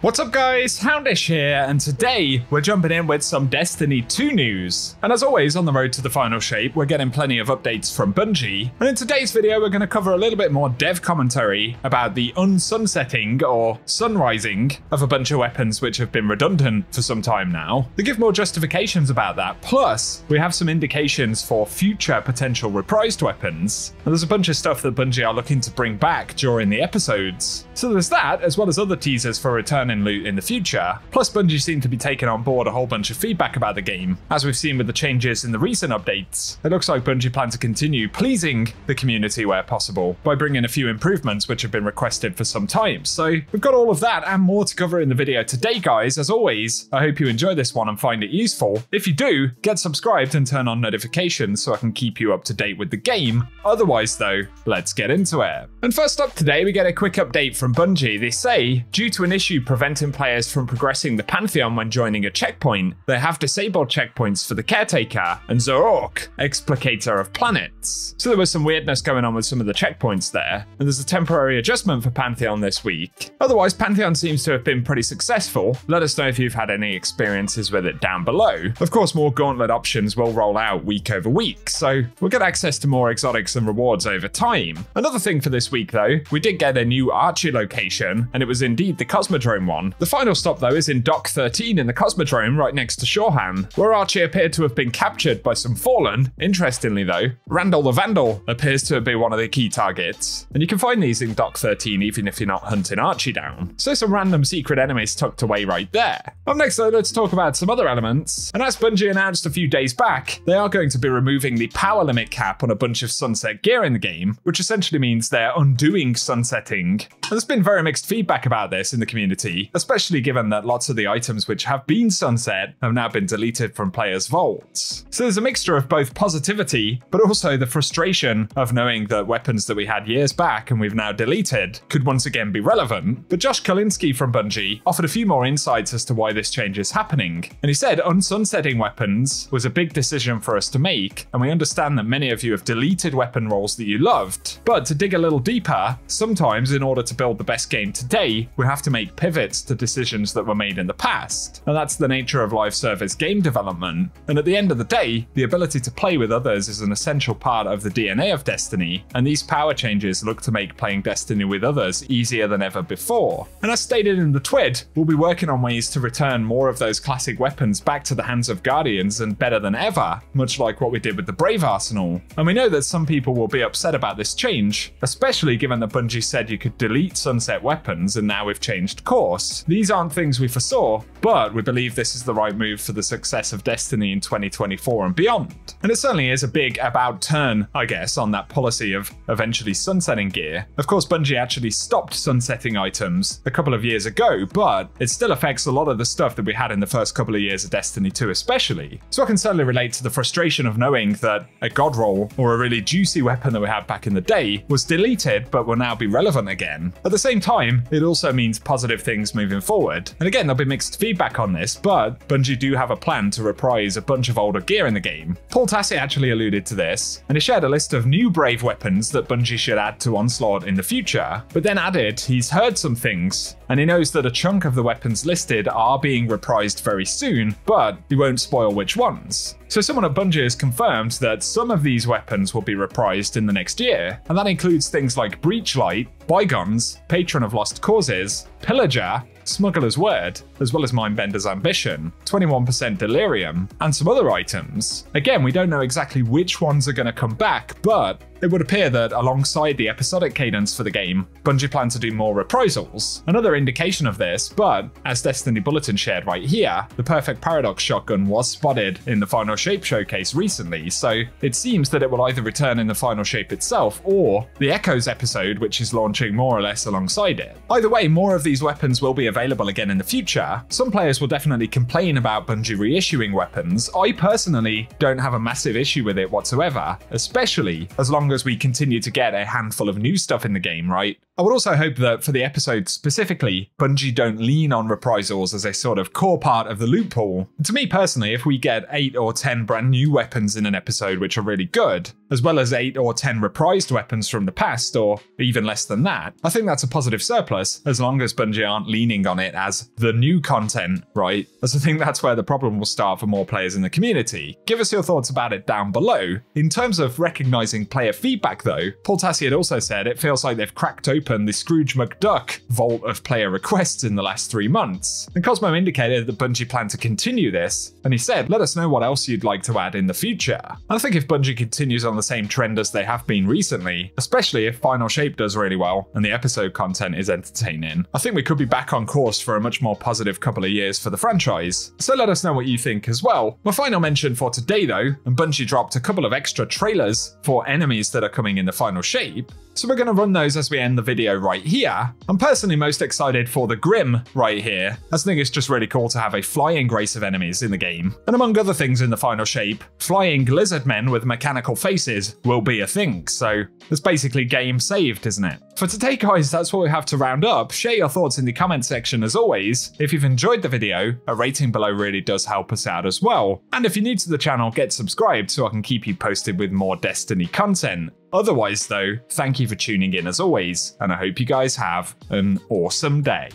What's up guys, Houndish here, and today we're jumping in with some Destiny 2 news. And as always, on the road to the final shape, we're getting plenty of updates from Bungie. And in today's video, we're going to cover a little bit more dev commentary about the unsunsetting or sunrising of a bunch of weapons which have been redundant for some time now. They give more justifications about that, plus we have some indications for future potential reprised weapons. And there's a bunch of stuff that Bungie are looking to bring back during the episodes. So there's that, as well as other teasers for return in loot in the future. Plus Bungie seem to be taking on board a whole bunch of feedback about the game. As we've seen with the changes in the recent updates, it looks like Bungie plan to continue pleasing the community where possible by bringing a few improvements which have been requested for some time. So we've got all of that and more to cover in the video today guys. As always, I hope you enjoy this one and find it useful. If you do, get subscribed and turn on notifications so I can keep you up to date with the game. Otherwise though, let's get into it. And first up today, we get a quick update from Bungie. They say, due to an issue preventing players from progressing the Pantheon when joining a checkpoint, they have disabled checkpoints for the Caretaker and Zorok, Explicator of Planets. So there was some weirdness going on with some of the checkpoints there, and there's a temporary adjustment for Pantheon this week. Otherwise, Pantheon seems to have been pretty successful. Let us know if you've had any experiences with it down below. Of course, more Gauntlet options will roll out week over week, so we'll get access to more exotics and rewards over time. Another thing for this week though, we did get a new Archie location, and it was indeed the Cosmodrome one. The final stop though is in Dock 13 in the Cosmodrome right next to Shoreham, where Archie appeared to have been captured by some Fallen. Interestingly though, Randall the Vandal appears to be one of the key targets, and you can find these in Dock 13 even if you're not hunting Archie down. So some random secret enemies tucked away right there. Up next though, let's talk about some other elements, and as Bungie announced a few days back, they are going to be removing the power limit cap on a bunch of sunset gear in the game, which essentially means they're undoing sunsetting. And there's been very mixed feedback about this in the community, especially given that lots of the items which have been sunset have now been deleted from players' vaults. So there's a mixture of both positivity, but also the frustration of knowing that weapons that we had years back and we've now deleted could once again be relevant. But Josh Kalinske from Bungie offered a few more insights as to why this change is happening. And he said, unsunsetting weapons was a big decision for us to make, and we understand that many of you have deleted weapon rolls that you loved. But to dig a little deeper, sometimes in order to build the best game today, we have to make pivots to decisions that were made in the past. And that's the nature of live service game development. And at the end of the day, the ability to play with others is an essential part of the DNA of Destiny, and these power changes look to make playing Destiny with others easier than ever before. And as stated in the TWID, we'll be working on ways to return more of those classic weapons back to the hands of Guardians and better than ever, much like what we did with the Brave Arsenal. And we know that some people will be upset about this change, especially given that Bungie said you could delete sunset weapons and now we've changed course. These aren't things we foresaw, but we believe this is the right move for the success of Destiny in 2024 and beyond. And it certainly is a big about turn, I guess, on that policy of eventually sunsetting gear. Of course, Bungie actually stopped sunsetting items a couple of years ago, but it still affects a lot of the stuff that we had in the first couple of years of Destiny 2 especially. So I can certainly relate to the frustration of knowing that a god roll or a really juicy weapon that we had back in the day was deleted but will now be relevant again. At the same time, it also means positive things moving forward. And again, there'll be mixed feedback on this, but Bungie do have a plan to reprise a bunch of older gear in the game. Paul Tassi actually alluded to this, and he shared a list of new Brave weapons that Bungie should add to Onslaught in the future, but then added he's heard some things, and he knows that a chunk of the weapons listed are being reprised very soon, but he won't spoil which ones. So someone at Bungie has confirmed that some of these weapons will be reprised in the next year, and that includes things like Breachlight, Bygones, Patron of Lost Causes, Pillager, Smuggler's Word, as well as Mindbender's Ambition, 21% Delirium, and some other items. Again, we don't know exactly which ones are going to come back, but it would appear that alongside the episodic cadence for the game, Bungie plan to do more reprisals. Another indication of this, but as Destiny Bulletin shared right here, the Perfect Paradox shotgun was spotted in the Final Shape showcase recently, so it seems that it will either return in the Final Shape itself or the Echoes episode, which is launching more or less alongside it. Either way, more of these weapons will be available again in the future. Some players will definitely complain about Bungie reissuing weapons. I personally don't have a massive issue with it whatsoever, especially as long long as we continue to get a handful of new stuff in the game, right? I would also hope that for the episode specifically, Bungie don't lean on reprisals as a sort of core part of the loot pool. And to me personally, if we get 8 or 10 brand new weapons in an episode which are really good, as well as 8 or 10 reprised weapons from the past, or even less than that, I think that's a positive surplus, as long as Bungie aren't leaning on it as the new content, right? As I think that's where the problem will start for more players in the community. Give us your thoughts about it down below. In terms of recognizing player feedback though, Paul Tassi had also said it feels like they've cracked open the Scrooge McDuck vault of player requests in the last 3 months. And Cosmo indicated that Bungie planned to continue this, and he said, let us know what else you'd like to add in the future. And I think if Bungie continues on the same trend as they have been recently, especially if Final Shape does really well and the episode content is entertaining, I think we could be back on course for a much more positive couple of years for the franchise. So let us know what you think as well. My final mention for today though, and Bungie dropped a couple of extra trailers for enemies that are coming in the Final Shape, so we're going to run those as we end the video right here. I'm personally most excited for the Grim right here, as I think it's just really cool to have a flying race of enemies in the game. And among other things in the Final Shape, flying lizard men with mechanical faces will be a thing, so it's basically game saved, isn't it? For today guys, that's what we have to round up. Share your thoughts in the comment section as always. If you've enjoyed the video, a rating below really does help us out as well. And if you're new to the channel, get subscribed so I can keep you posted with more Destiny content. Otherwise though, thank you for tuning in as always, and I hope you guys have an awesome day.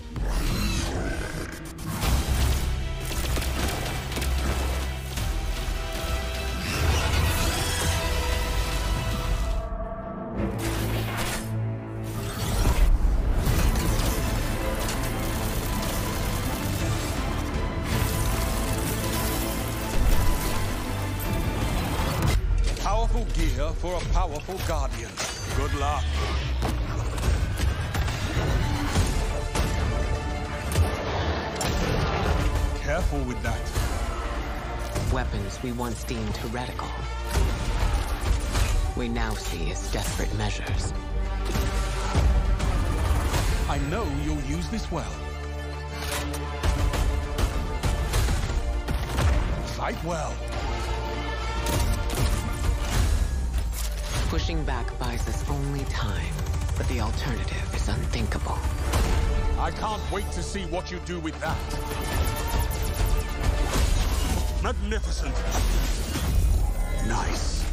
Powerful gear for a powerful guardian. Good luck. Careful with that. Weapons we once deemed heretical, we now see as desperate measures. I know you'll use this well. Fight well. Pushing back buys us only time, but the alternative is unthinkable. I can't wait to see what you do with that. Magnificent. Nice.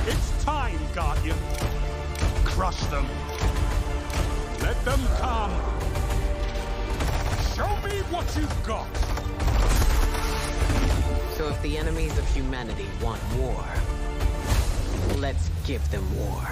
It's time, Guardian. Crush them. Let them come. Show me what you've got! So if the enemies of humanity want war, let's give them war.